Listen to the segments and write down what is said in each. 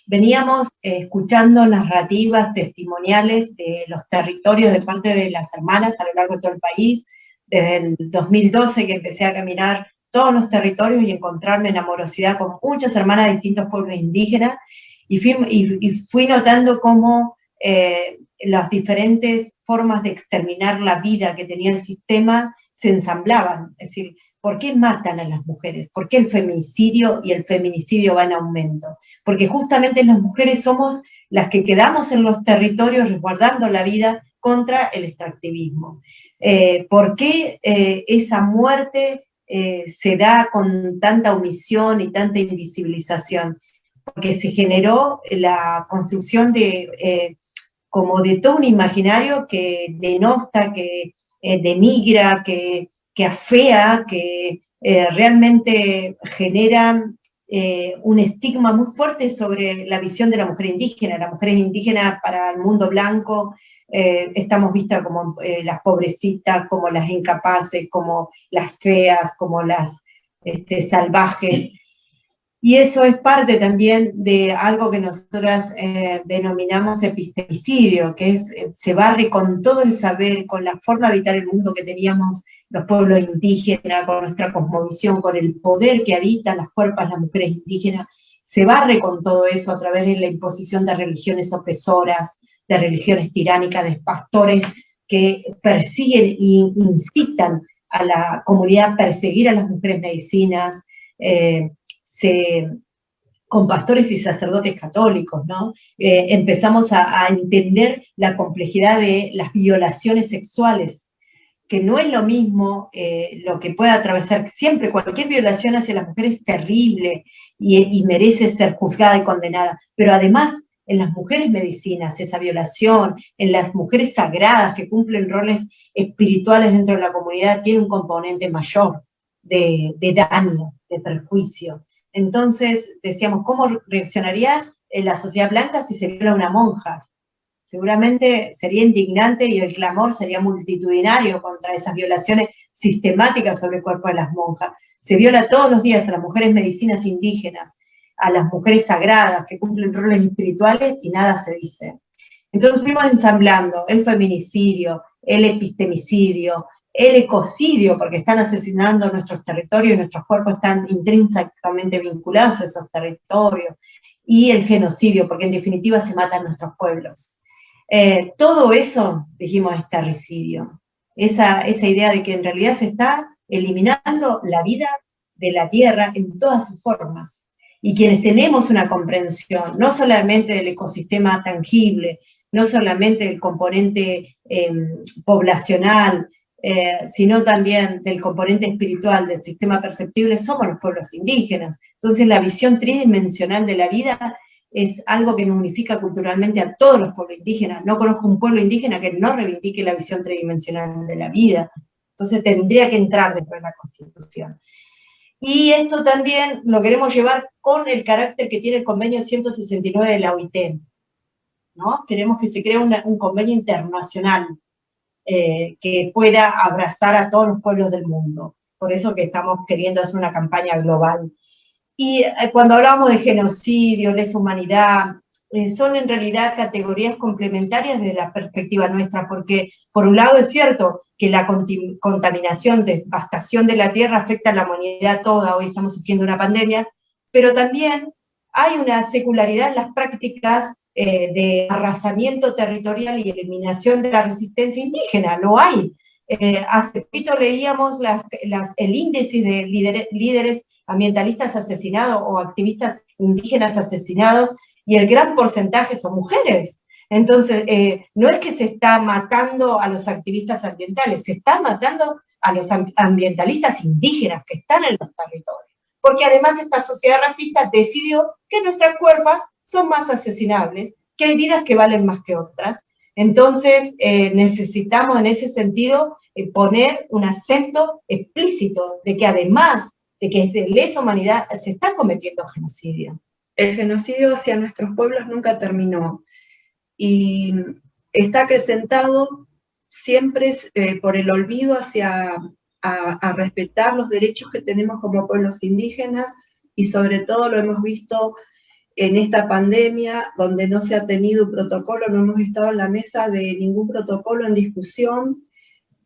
veníamos escuchando narrativas testimoniales de los territorios de parte de las hermanas a lo largo de todo el país, desde el 2012 que empecé a caminar todos los territorios y encontrarme en amorosidad con muchas hermanas de distintos pueblos indígenas, y fui notando cómo las diferentes formas de exterminar la vida que tenía el sistema se ensamblaban. Es decir, ¿por qué matan a las mujeres? ¿Por qué el feminicidio y el feminicidio va en aumento? Porque justamente las mujeres somos las que quedamos en los territorios resguardando la vida contra el extractivismo. ¿Por qué esa muerte se da con tanta omisión y tanta invisibilización? Porque se generó la construcción de como de todo un imaginario que denosta, que denigra, que afea, que realmente genera un estigma muy fuerte sobre la visión de la mujer indígena. Las mujeres indígenas para el mundo blanco estamos vistas como las pobrecitas, como las incapaces, como las feas, como las salvajes. Y eso es parte también de algo que nosotras denominamos epistemicidio, que es, se barre con todo el saber, con la forma de habitar el mundo que teníamos los pueblos indígenas, con nuestra cosmovisión, con el poder que habitan las cuerpos, las mujeres indígenas, se barre con todo eso a través de la imposición de religiones opresoras, de religiones tiránicas, de pastores que persiguen e incitan a la comunidad a perseguir a las mujeres medicinas, con pastores y sacerdotes católicos, ¿no? Empezamos a entender la complejidad de las violaciones sexuales, que no es lo mismo lo que pueda atravesar siempre, cualquier violación hacia las mujeres es terrible y merece ser juzgada y condenada, pero además en las mujeres medicinas, esa violación, en las mujeres sagradas que cumplen roles espirituales dentro de la comunidad, tiene un componente mayor de daño, de perjuicio. Entonces decíamos, ¿cómo reaccionaría la sociedad blanca si se viola a una monja? Seguramente sería indignante y el clamor sería multitudinario contra esas violaciones sistemáticas sobre el cuerpo de las monjas. Se viola todos los días a las mujeres medicinas indígenas, a las mujeres sagradas que cumplen roles espirituales y nada se dice. Entonces fuimos ensamblando el feminicidio, el epistemicidio, el ecocidio, porque están asesinando nuestros territorios, nuestros cuerpos están intrínsecamente vinculados a esos territorios, y el genocidio, porque en definitiva se matan nuestros pueblos. Todo eso, dijimos, es terricidio. Esa idea de que en realidad se está eliminando la vida de la tierra en todas sus formas. Y quienes tenemos una comprensión, no solamente del ecosistema tangible, no solamente del componente poblacional, sino también del componente espiritual, del sistema perceptible, somos los pueblos indígenas. Entonces la visión tridimensional de la vida es algo que nos unifica culturalmente a todos los pueblos indígenas. No conozco un pueblo indígena que no reivindique la visión tridimensional de la vida. Entonces tendría que entrar dentro de la Constitución. Y esto también lo queremos llevar con el carácter que tiene el convenio 169 de la OIT, ¿no? Queremos que se cree un convenio internacional que pueda abrazar a todos los pueblos del mundo. Por eso que estamos queriendo hacer una campaña global. Y cuando hablamos de genocidio, lesa humanidad, son en realidad categorías complementarias desde la perspectiva nuestra, porque por un lado es cierto que la contaminación, devastación de la tierra afecta a la humanidad toda, hoy estamos sufriendo una pandemia, pero también hay una secularidad en las prácticas de arrasamiento territorial y eliminación de la resistencia indígena, lo hay. Hace poquito leíamos el índice de líderes ambientalistas asesinados o activistas indígenas asesinados, y el gran porcentaje son mujeres. Entonces, no es que se está matando a los activistas ambientales, se está matando a los ambientalistas indígenas que están en los territorios. Porque además esta sociedad racista decidió que nuestras cuerpos son más asesinables, que hay vidas que valen más que otras. Entonces, necesitamos en ese sentido poner un acento explícito de que además de que desde lesa humanidad se está cometiendo genocidio. El genocidio hacia nuestros pueblos nunca terminó y está acrecentado siempre por el olvido hacia a respetar los derechos que tenemos como pueblos indígenas, y sobre todo lo hemos visto en esta pandemia, donde no se ha tenido un protocolo, no hemos estado en la mesa de ningún protocolo en discusión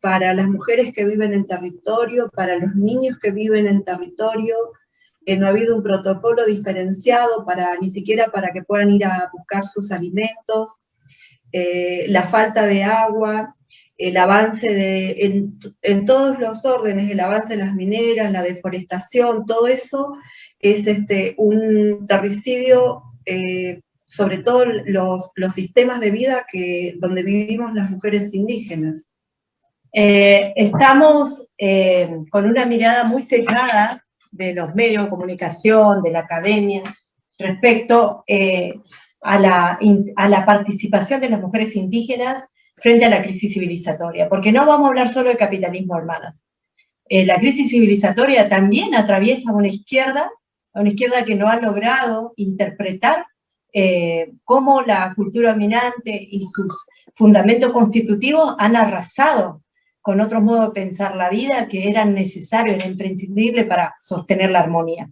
para las mujeres que viven en territorio, para los niños que viven en territorio, no ha habido un protocolo diferenciado ni siquiera para que puedan ir a buscar sus alimentos, la falta de agua, el avance en todos los órdenes, el avance de las mineras, la deforestación, todo eso es un terricidio, sobre todo los sistemas de vida donde vivimos las mujeres indígenas. Estamos con una mirada muy sesgada de los medios de comunicación, de la academia, respecto a la participación de las mujeres indígenas frente a la crisis civilizatoria, porque no vamos a hablar solo de capitalismo, hermanas. La crisis civilizatoria también atraviesa a una izquierda que no ha logrado interpretar cómo la cultura dominante y sus fundamentos constitutivos han arrasado con otros modos de pensar la vida que eran necesarios, eran imprescindibles para sostener la armonía.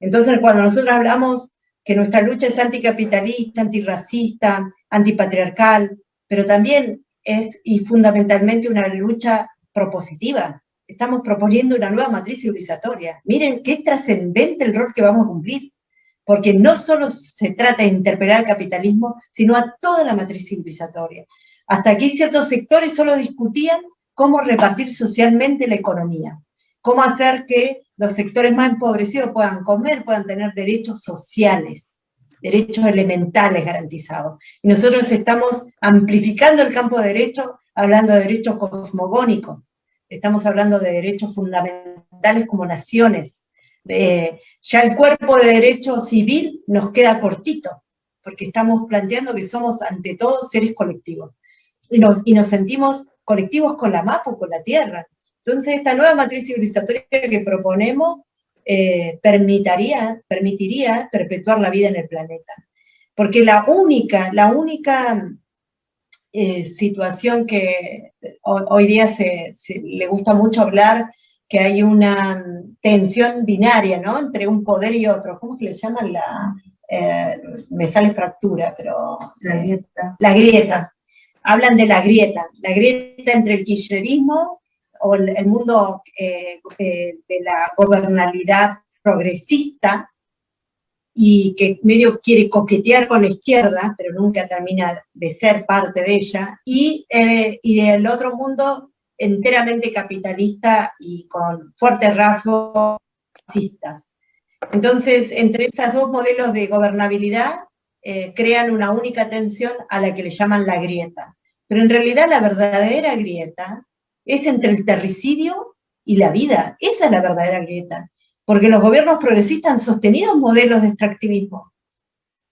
Entonces, cuando nosotros hablamos que nuestra lucha es anticapitalista, antirracista, antipatriarcal, pero también es, y fundamentalmente, una lucha propositiva. Estamos proponiendo una nueva matriz civilizatoria. Miren qué trascendente el rol que vamos a cumplir, porque no solo se trata de interpelar el capitalismo, sino a toda la matriz civilizatoria. Hasta aquí ciertos sectores solo discutían cómo repartir socialmente la economía, cómo hacer que los sectores más empobrecidos puedan comer, puedan tener derechos sociales, derechos elementales garantizados. Y nosotros estamos amplificando el campo de derechos, hablando de derechos cosmogónicos, estamos hablando de derechos fundamentales como naciones. Ya el cuerpo de derecho civil nos queda cortito, porque estamos planteando que somos ante todo seres colectivos, y nos sentimos colectivos con la MAPU, con la tierra. Entonces, esta nueva matriz civilizatoria que proponemos permitiría perpetuar la vida en el planeta. Porque la única situación que hoy día le gusta mucho hablar, que hay una tensión binaria, ¿no?, entre un poder y otro. ¿Cómo es que le llaman? Me sale fractura, pero... La grieta. Hablan de la grieta entre el kirchnerismo o el mundo de la gobernabilidad progresista, y que medio quiere coquetear con la izquierda, pero nunca termina de ser parte de ella, y el otro mundo enteramente capitalista y con fuertes rasgos fascistas. Entonces, entre esos dos modelos de gobernabilidad, crean una única tensión a la que le llaman la grieta. Pero en realidad la verdadera grieta es entre el terricidio y la vida. Esa es la verdadera grieta. Porque los gobiernos progresistas han sostenido modelos de extractivismo.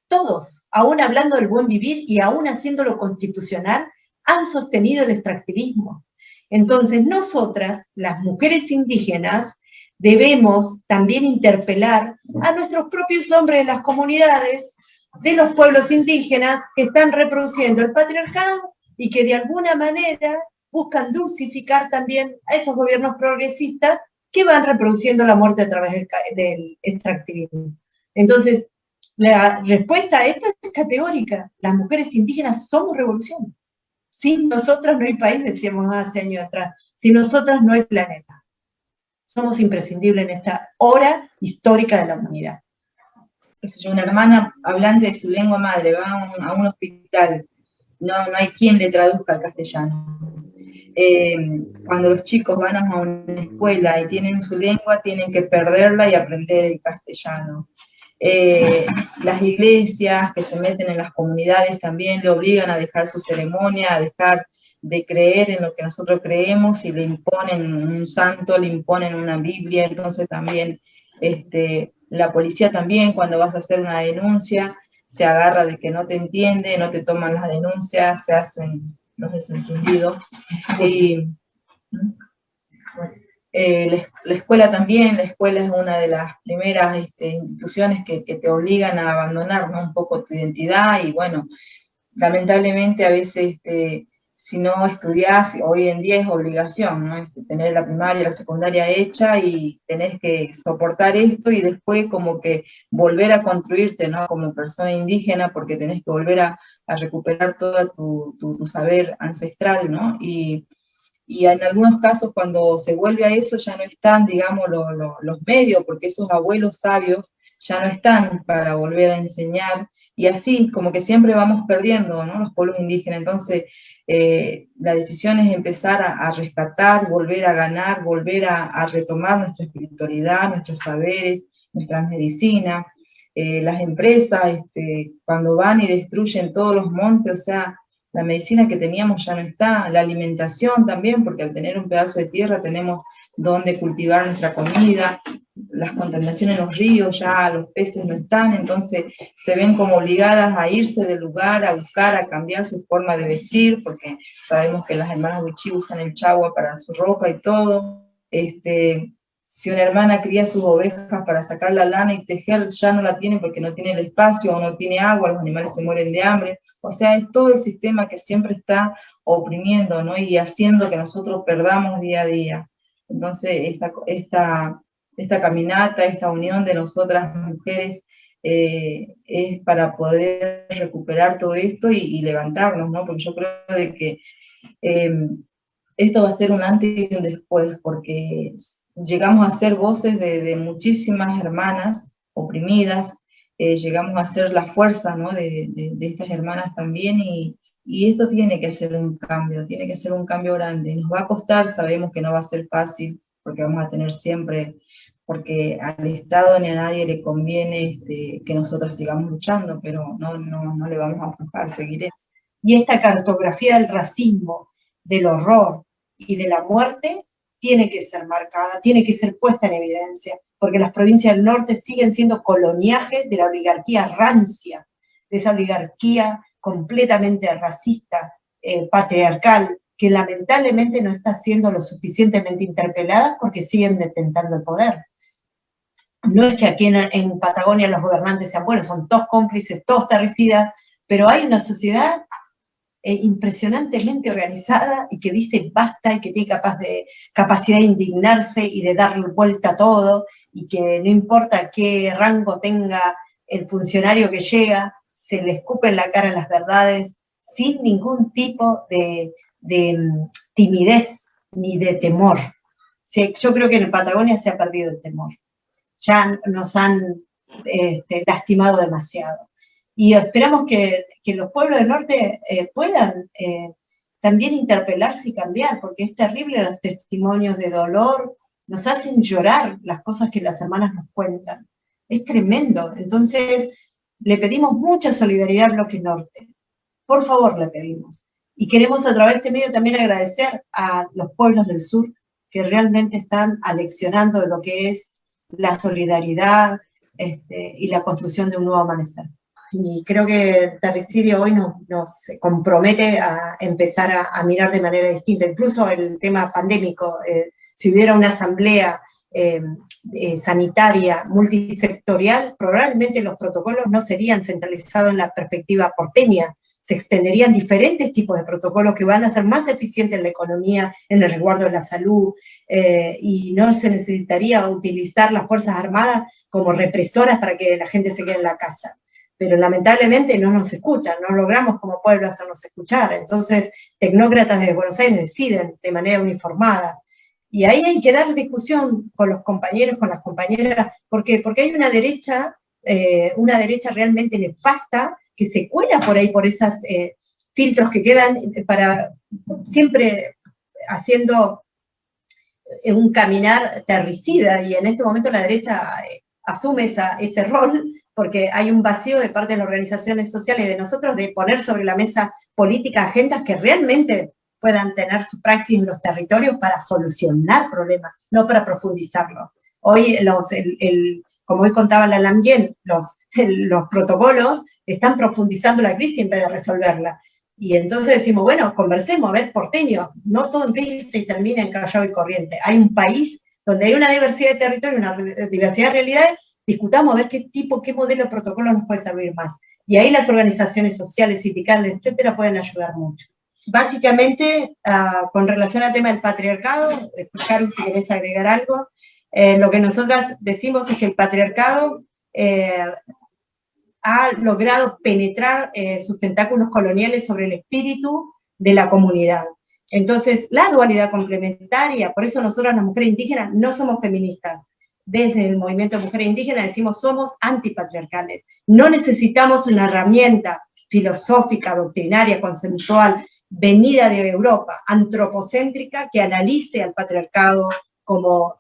Todos, aún hablando del buen vivir y aún haciéndolo constitucional, han sostenido el extractivismo. Entonces, nosotras, las mujeres indígenas, debemos también interpelar a nuestros propios hombres de las comunidades, de los pueblos indígenas que están reproduciendo el patriarcado y que de alguna manera buscan dulcificar también a esos gobiernos progresistas que van reproduciendo la muerte a través del extractivismo. Entonces, la respuesta a esto es categórica. Las mujeres indígenas somos revolución. Sin nosotras no hay país, decíamos hace años atrás. Sin nosotras no hay planeta. Somos imprescindibles en esta hora histórica de la humanidad. Una hermana hablante de su lengua madre va a un hospital, no hay quien le traduzca al castellano. Cuando los chicos van a una escuela y tienen su lengua, tienen que perderla y aprender el castellano. Las iglesias que se meten en las comunidades también le obligan a dejar su ceremonia, a dejar de creer en lo que nosotros creemos, y le imponen un santo, le imponen una Biblia. Entonces también la policía también, cuando vas a hacer una denuncia, se agarra de que no te entiende, no te toman las denuncias, se hacen los desentendidos. Y la escuela también, la escuela es una de las primeras instituciones que te obligan a abandonar, ¿no?, un poco tu identidad, y bueno, lamentablemente a veces si no estudiás, hoy en día es obligación, ¿no? Tener la primaria y la secundaria hecha y tenés que soportar esto y después como que volver a construirte, ¿no? Como persona indígena, porque tenés que volver a recuperar todo tu saber ancestral, ¿no? Y en algunos casos cuando se vuelve a eso ya no están, digamos, los medios, porque esos abuelos sabios ya no están para volver a enseñar, y así como que siempre vamos perdiendo, ¿no? Los pueblos indígenas. Entonces la decisión es empezar a rescatar, volver a ganar, volver a retomar nuestra espiritualidad, nuestros saberes, nuestra medicina. Las empresas, cuando van y destruyen todos los montes, o sea, la medicina que teníamos ya no está, la alimentación también, porque al tener un pedazo de tierra tenemos donde cultivar nuestra comida, las contaminaciones en los ríos, ya los peces no están, entonces se ven como obligadas a irse del lugar, a buscar, a cambiar su forma de vestir, porque sabemos que las hermanas Wichí usan el chagua para su ropa y todo. Si una hermana cría sus ovejas para sacar la lana y tejer, ya no la tiene porque no tiene el espacio o no tiene agua, los animales se mueren de hambre. O sea, es todo el sistema que siempre está oprimiendo, ¿no? Y haciendo que nosotros perdamos día a día. Entonces, esta caminata, esta unión de nosotras mujeres es para poder recuperar todo esto y levantarnos, ¿no? Porque yo creo de que esto va a ser un antes y un después, porque llegamos a ser voces de muchísimas hermanas oprimidas, llegamos a ser la fuerza, ¿no? de estas hermanas también, y esto tiene que ser un cambio grande. Nos va a costar, sabemos que no va a ser fácil, porque vamos a tener siempre, porque al Estado ni a nadie le conviene que nosotros sigamos luchando, pero no le vamos a aflojar, seguiremos. Y esta cartografía del racismo, del horror y de la muerte tiene que ser marcada, tiene que ser puesta en evidencia, porque las provincias del norte siguen siendo coloniaje de la oligarquía rancia, de esa oligarquía completamente racista, patriarcal, que lamentablemente no está siendo lo suficientemente interpelada porque siguen detentando el poder. No es que aquí en Patagonia los gobernantes sean buenos, son todos cómplices, todos terricidas, pero hay una sociedad impresionantemente organizada y que dice basta y que tiene capacidad de indignarse y de darle vuelta a todo, y que no importa qué rango tenga el funcionario que llega, se le escupe en la cara las verdades sin ningún tipo de timidez ni de temor. Yo creo que en Patagonia se ha perdido el temor. Ya nos han lastimado demasiado. Y esperamos que los pueblos del norte puedan también interpelarse y cambiar, porque es terrible los testimonios de dolor, nos hacen llorar las cosas que las hermanas nos cuentan. Es tremendo. Entonces, le pedimos mucha solidaridad al Bloque Norte. Por favor, le pedimos. Y queremos a través de este medio también agradecer a los pueblos del sur que realmente están aleccionando de lo que es la solidaridad y la construcción de un nuevo amanecer. Y creo que el terricidio hoy nos compromete a empezar a mirar de manera distinta, incluso el tema pandémico. Si hubiera una asamblea sanitaria multisectorial, probablemente los protocolos no serían centralizados en la perspectiva porteña, se extenderían diferentes tipos de protocolos que van a ser más eficientes en la economía, en el resguardo de la salud, y no se necesitaría utilizar las Fuerzas Armadas como represoras para que la gente se quede en la casa. Pero lamentablemente no nos escuchan, no logramos como pueblo hacernos escuchar. Entonces, tecnócratas desde Buenos Aires deciden de manera uniformada. Y ahí hay que dar discusión con los compañeros, con las compañeras, porque hay una derecha realmente nefasta que se cuela por ahí, por esos filtros que quedan para siempre haciendo un caminar terricida, y en este momento la derecha asume ese rol, porque hay un vacío de parte de las organizaciones sociales y de nosotros de poner sobre la mesa políticas, agendas que realmente puedan tener su praxis en los territorios para solucionar problemas, no para profundizarlos. Hoy, como hoy contaba la Lambien, los protocolos están profundizando la crisis en vez de resolverla. Y entonces decimos, bueno, conversemos, a ver, porteño, no todo empieza y termina en Callao y Corrientes. Hay un país donde hay una diversidad de territorios, una diversidad de realidades, discutamos a ver qué modelo de protocolo nos puede servir más. Y ahí las organizaciones sociales, sindicales, etcétera, pueden ayudar mucho. Básicamente, con relación al tema del patriarcado, Carmen, si querés agregar algo, lo que nosotras decimos es que el patriarcado ha logrado penetrar sus tentáculos coloniales sobre el espíritu de la comunidad. Entonces, la dualidad complementaria, por eso nosotras las mujeres indígenas no somos feministas. Desde el movimiento de mujeres indígenas decimos somos antipatriarcales. No necesitamos una herramienta filosófica, doctrinaria, conceptual, venida de Europa, antropocéntrica, que analice al patriarcado como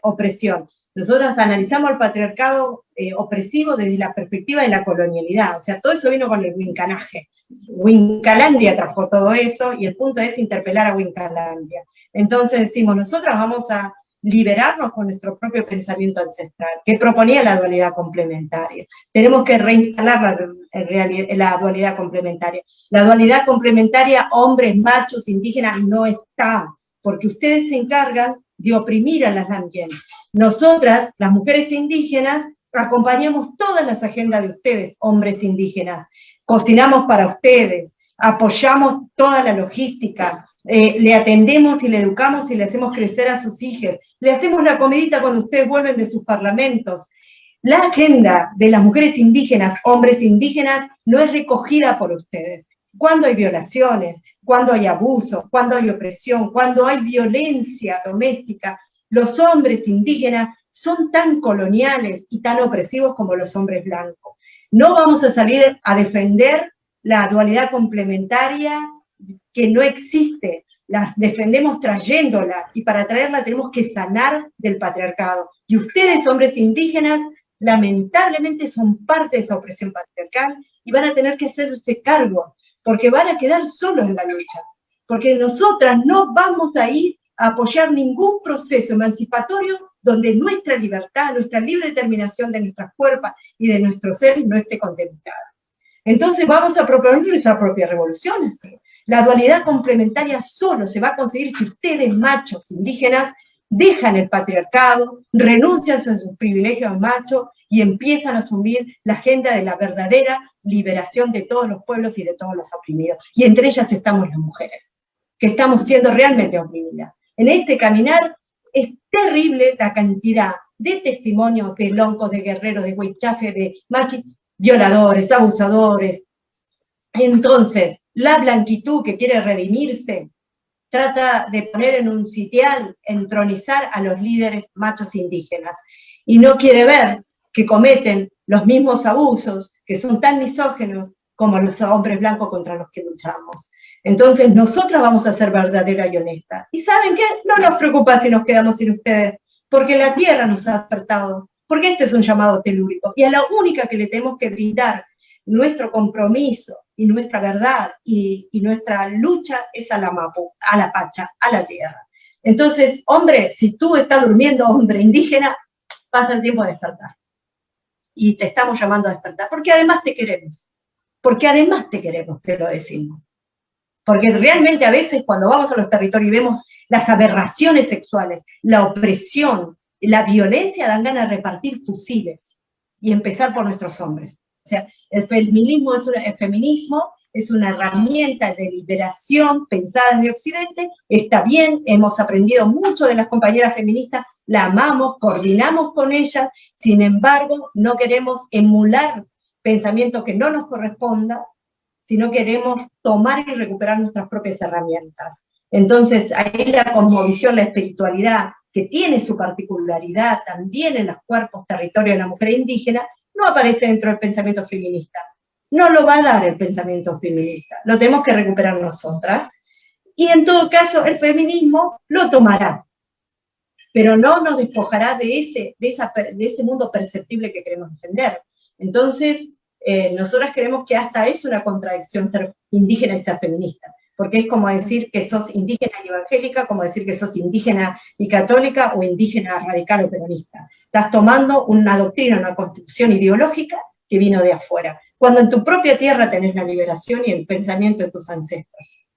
opresión. Nosotros analizamos el patriarcado opresivo desde la perspectiva de la colonialidad, o sea, todo eso vino con el Wincanaje. Wincalandia trajo todo eso, y el punto es interpelar a Wincalandia. Entonces decimos, nosotros vamos a liberarnos con nuestro propio pensamiento ancestral, que proponía la dualidad complementaria. Tenemos que reinstalar la dualidad complementaria. La dualidad complementaria, hombres, machos, indígenas, no está, porque ustedes se encargan de oprimir a las también. Nosotras, las mujeres indígenas, acompañamos todas las agendas de ustedes, hombres indígenas. Cocinamos para ustedes, apoyamos toda la logística, le atendemos y le educamos y le hacemos crecer a sus hijos, le hacemos la comidita cuando ustedes vuelven de sus parlamentos. La agenda de las mujeres indígenas, hombres indígenas, no es recogida por ustedes. Cuando hay violaciones, cuando hay abuso, cuando hay opresión, cuando hay violencia doméstica, los hombres indígenas son tan coloniales y tan opresivos como los hombres blancos. No vamos a salir a defender la dualidad complementaria que no existe, la defendemos trayéndola, y para traerla tenemos que sanar del patriarcado. Y ustedes, hombres indígenas, lamentablemente son parte de esa opresión patriarcal y van a tener que hacerse cargo, porque van a quedar solos en la lucha, porque nosotras no vamos a ir a apoyar ningún proceso emancipatorio donde nuestra libertad, nuestra libre determinación de nuestras cuerpos y de nuestro ser no esté contemplada. Entonces vamos a proponer nuestra propia revolución así. La dualidad complementaria solo se va a conseguir si ustedes, machos indígenas, dejan el patriarcado, renuncian a sus privilegios machos y empiezan a asumir la agenda de la verdadera liberación de todos los pueblos y de todos los oprimidos. Y entre ellas estamos las mujeres, que estamos siendo realmente oprimidas. En este caminar es terrible la cantidad de testimonios de loncos, de guerreros, de huichafe, de machis, violadores, abusadores. Entonces, la blanquitud que quiere redimirse trata de poner en un sitial, entronizar a los líderes machos indígenas, y no quiere ver que cometen los mismos abusos, que son tan misóginos como los hombres blancos contra los que luchamos. Entonces, nosotras vamos a ser verdadera y honesta. ¿Y saben qué? No nos preocupa si nos quedamos sin ustedes, porque la tierra nos ha despertado, porque este es un llamado telúrico, y a la única que le tenemos que brindar nuestro compromiso y nuestra verdad y nuestra lucha es a la Mapu, a la Pacha, a la tierra. Entonces, hombre, si tú estás durmiendo, hombre indígena, pasa el tiempo de despertar. Y te estamos llamando a despertar, porque además te queremos. Porque además te queremos, te lo decimos. Porque realmente a veces cuando vamos a los territorios y vemos las aberraciones sexuales, la opresión, la violencia, dan ganas de repartir fusiles y empezar por nuestros hombres. O sea, el feminismo es una herramienta de liberación pensada desde Occidente, está bien, hemos aprendido mucho de las compañeras feministas, la amamos, coordinamos con ellas, sin embargo, no queremos emular pensamiento que no nos corresponda, sino queremos tomar y recuperar nuestras propias herramientas. Entonces, ahí la cosmovisión, la espiritualidad, que tiene su particularidad también en los cuerpos, territorios de la mujer indígena, no aparece dentro del pensamiento feminista. No lo va a dar el pensamiento feminista, lo tenemos que recuperar nosotras, y en todo caso el feminismo lo tomará, pero no nos despojará de ese mundo perceptible que queremos defender. Entonces, nosotras creemos que hasta es una contradicción ser indígena y ser feminista, porque es como decir que sos indígena y evangélica, como decir que sos indígena y católica, o indígena radical o peronista. Estás tomando una doctrina, una construcción ideológica que vino de afuera, cuando en tu propia tierra tenés la liberación y el pensamiento de tus ancestros.